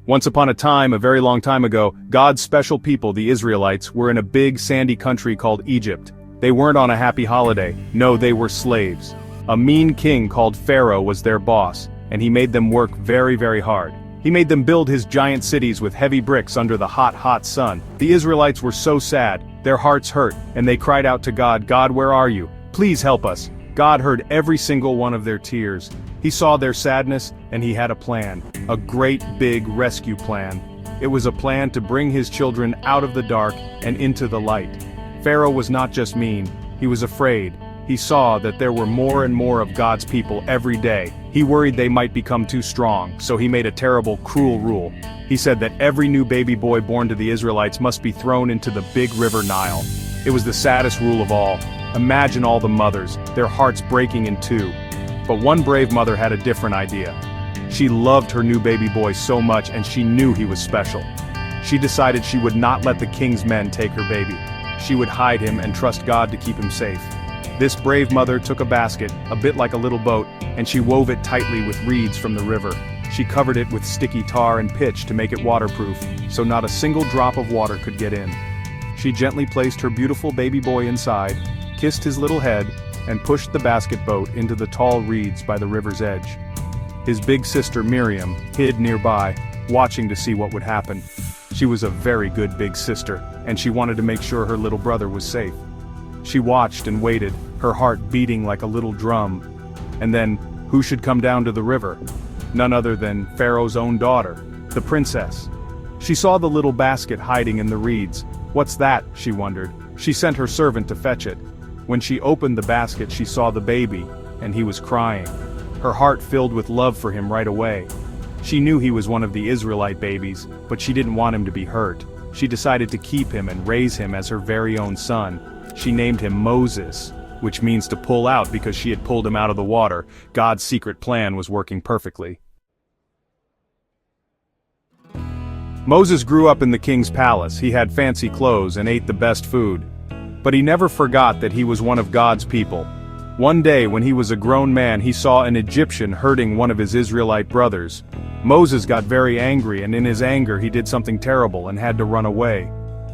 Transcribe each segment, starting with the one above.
Once upon a time, a very long time ago, God's special people, the Israelites, were in a big sandy country called Egypt. They weren't on a happy holiday. No, they were slaves. A mean king called Pharaoh was their boss, and he made them work very, very hard. He made them build his giant cities with heavy bricks under the hot, hot sun. The Israelites were so sad, their hearts hurt, and they cried out to God, "God, where are you? Please help us." God heard every single one of their tears. He saw their sadness, and he had a plan. A great big rescue plan. It was a plan to bring his children out of the dark and into the light. Pharaoh was not just mean, he was afraid. He saw that there were more and more of God's people every day. He worried they might become too strong, so he made a terrible, cruel rule. He said that every new baby boy born to the Israelites must be thrown into the big river Nile. It was the saddest rule of all. Imagine all the mothers, their hearts breaking in two. But one brave mother had a different idea. She loved her new baby boy so much, and she knew he was special. She decided she would not let the king's men take her baby. She would hide him and trust God to keep him safe. This brave mother took a basket, a bit like a little boat, and she wove it tightly with reeds from the river. She covered it with sticky tar and pitch to make it waterproof, so not a single drop of water could get in. She gently placed her beautiful baby boy inside, kissed his little head, and pushed the basket boat into the tall reeds by the river's edge. His big sister Miriam hid nearby, watching to see what would happen. She was a very good big sister, and she wanted to make sure her little brother was safe. She watched and waited, her heart beating like a little drum. And then, who should come down to the river? None other than Pharaoh's own daughter, the princess. She saw the little basket hiding in the reeds. "What's that?" she wondered. She sent her servant to fetch it. When she opened the basket, she saw the baby, and he was crying. Her heart filled with love for him right away. She knew he was one of the Israelite babies, but she didn't want him to be hurt. She decided to keep him and raise him as her very own son. She named him Moses, which means to pull out because she had pulled him out of the water. God's secret plan was working perfectly. Moses grew up in the king's palace. He had fancy clothes and ate the best food. But he never forgot that he was one of God's people. One day when he was a grown man, he saw an Egyptian hurting one of his Israelite brothers. Moses got very angry, and in his anger he did something terrible and had to run away.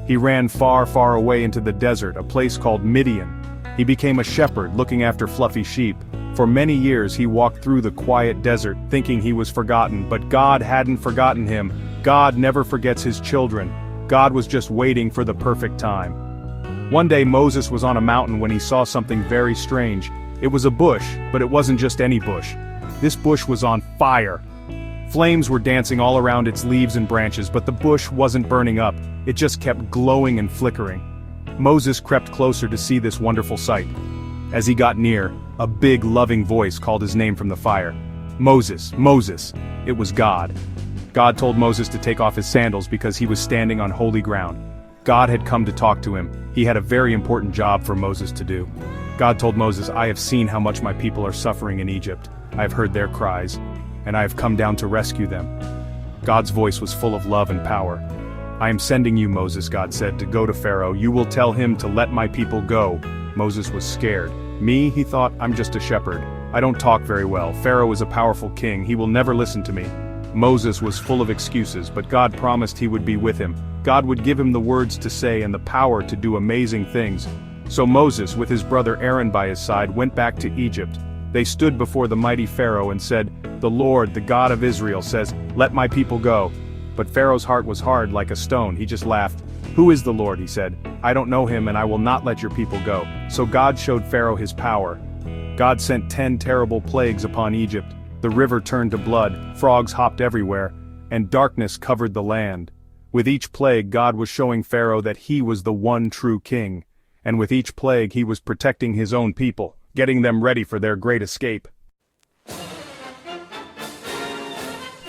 He ran far, far away into the desert, a place called Midian. He became a shepherd looking after fluffy sheep. For many years he walked through the quiet desert thinking he was forgotten, but God hadn't forgotten him. God never forgets his children. God was just waiting for the perfect time. One day Moses was on a mountain when he saw something very strange. It was a bush, but it wasn't just any bush. This bush was on fire. Flames were dancing all around its leaves and branches, but the bush wasn't burning up. It just kept glowing and flickering. Moses crept closer to see this wonderful sight. As he got near, a big, loving voice called his name from the fire. "Moses, Moses." It was God. God told Moses to take off his sandals because he was standing on holy ground. God had come to talk to him. He had a very important job for Moses to do. God told Moses, "I have seen how much my people are suffering in Egypt. I have heard their cries, and I have come down to rescue them." God's voice was full of love and power. "I am sending you, Moses," God said, "to go to Pharaoh. You will tell him to let my people go." Moses was scared. "Me?" he thought. "I'm just a shepherd. I don't talk very well. Pharaoh is a powerful king. He will never listen to me." Moses was full of excuses, but God promised he would be with him. God would give him the words to say and the power to do amazing things. So Moses, with his brother Aaron by his side, went back to Egypt. They stood before the mighty Pharaoh and said, "The Lord, the God of Israel, says, 'Let my people go.'" But Pharaoh's heart was hard like a stone. He just laughed. "Who is the Lord?" he said. "I don't know him, and I will not let your people go." So God showed Pharaoh his power. God sent 10 terrible plagues upon Egypt. The river turned to blood, frogs hopped everywhere, and darkness covered the land. With each plague, God was showing Pharaoh that he was the one true king. And with each plague, he was protecting his own people, getting them ready for their great escape.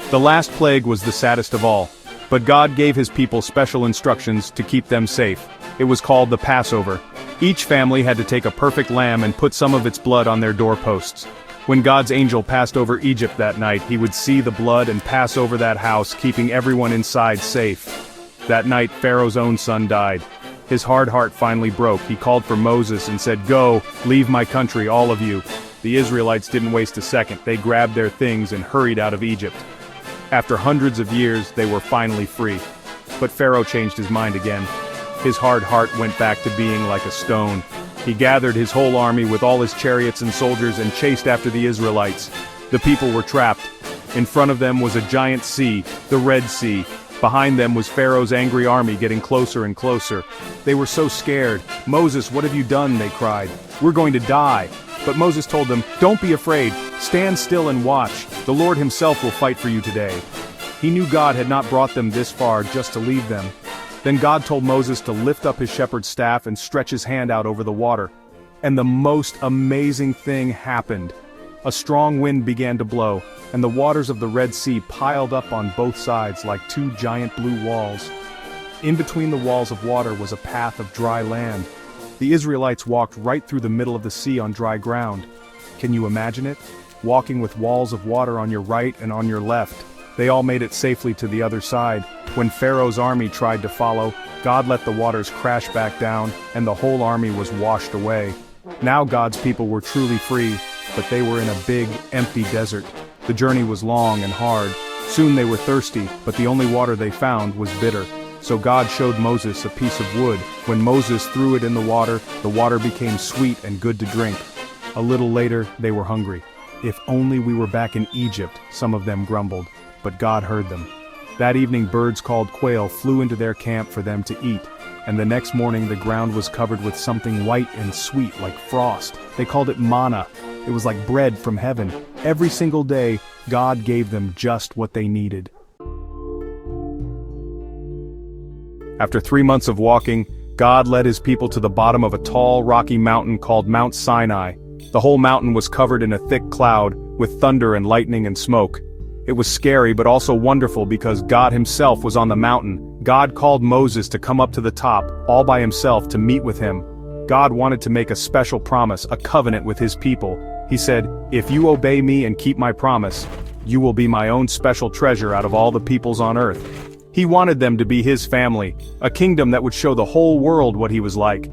The last plague was the saddest of all, but God gave his people special instructions to keep them safe. It was called the Passover. Each family had to take a perfect lamb and put some of its blood on their doorposts. When God's angel passed over Egypt that night, he would see the blood and pass over that house, keeping everyone inside safe. That night, Pharaoh's own son died. His hard heart finally broke. He called for Moses and said, "Go, leave my country, all of you." The Israelites didn't waste a second. They grabbed their things and hurried out of Egypt. After hundreds of years, they were finally free. But Pharaoh changed his mind again. His hard heart went back to being like a stone. He gathered his whole army with all his chariots and soldiers and chased after the Israelites. The people were trapped. In front of them was a giant sea, the Red Sea. Behind them was Pharaoh's angry army getting closer and closer. They were so scared. "Moses, what have you done?" they cried. "We're going to die." But Moses told them, "Don't be afraid. Stand still and watch. The Lord himself will fight for you today." He knew God had not brought them this far just to leave them. Then God told Moses to lift up his shepherd's staff and stretch his hand out over the water. And the most amazing thing happened. A strong wind began to blow, and the waters of the Red Sea piled up on both sides like two giant blue walls. In between the walls of water was a path of dry land. The Israelites walked right through the middle of the sea on dry ground. Can you imagine it? Walking with walls of water on your right and on your left. They all made it safely to the other side. When Pharaoh's army tried to follow, God let the waters crash back down, and the whole army was washed away. Now God's people were truly free, but they were in a big, empty desert. The journey was long and hard. Soon they were thirsty, but the only water they found was bitter. So God showed Moses a piece of wood. When Moses threw it in the water became sweet and good to drink. A little later, they were hungry. "If only we were back in Egypt," some of them grumbled. But God heard them. That evening birds called quail flew into their camp for them to eat, and the next morning the ground was covered with something white and sweet like frost. They called it manna. It was like bread from heaven. Every single day, God gave them just what they needed. After 3 months of walking, God led his people to the bottom of a tall, rocky mountain called Mount Sinai. The whole mountain was covered in a thick cloud, with thunder and lightning and smoke. It was scary but also wonderful because God himself was on the mountain. God called Moses to come up to the top, all by himself, to meet with him. God wanted to make a special promise, a covenant with his people. He said, "If you obey me and keep my promise, you will be my own special treasure out of all the peoples on earth." He wanted them to be his family, a kingdom that would show the whole world what he was like.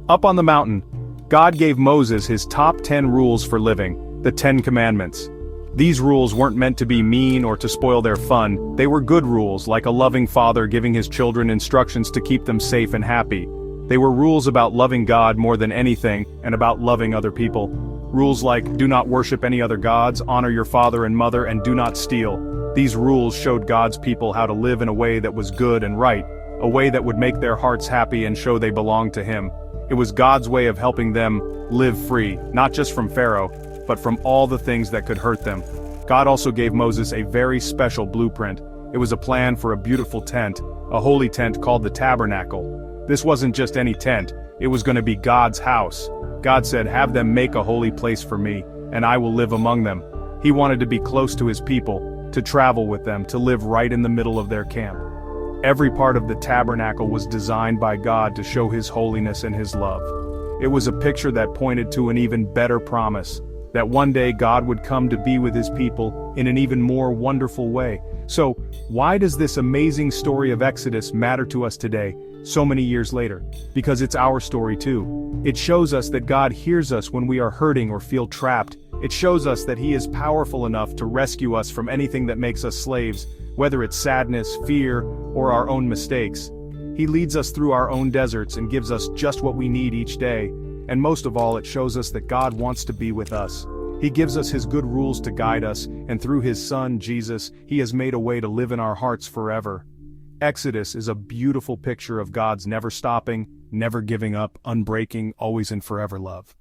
Up on the mountain, God gave Moses his top 10 rules for living, the 10 Commandments. These rules weren't meant to be mean or to spoil their fun. They were good rules, like a loving father giving his children instructions to keep them safe and happy. They were rules about loving God more than anything, and about loving other people. Rules like, do not worship any other gods, honor your father and mother, and do not steal. These rules showed God's people how to live in a way that was good and right, a way that would make their hearts happy and show they belonged to him. It was God's way of helping them live free, not just from Pharaoh, but from all the things that could hurt them. God also gave Moses a very special blueprint. It was a plan for a beautiful tent, a holy tent called the tabernacle. This wasn't just any tent, it was going to be God's house. God said, "Have them make a holy place for me, and I will live among them." He wanted to be close to his people, to travel with them, to live right in the middle of their camp. Every part of the tabernacle was designed by God to show his holiness and his love. It was a picture that pointed to an even better promise, that one day God would come to be with his people in an even more wonderful way. So, why does this amazing story of Exodus matter to us today, so many years later? Because it's our story too. It shows us that God hears us when we are hurting or feel trapped. It shows us that he is powerful enough to rescue us from anything that makes us slaves, whether it's sadness, fear, or our own mistakes. He leads us through our own deserts and gives us just what we need each day. And most of all, it shows us that God wants to be with us. He gives us his good rules to guide us, and through his Son, Jesus, he has made a way to live in our hearts forever. Exodus is a beautiful picture of God's never stopping, never giving up, unbreaking, always and forever love.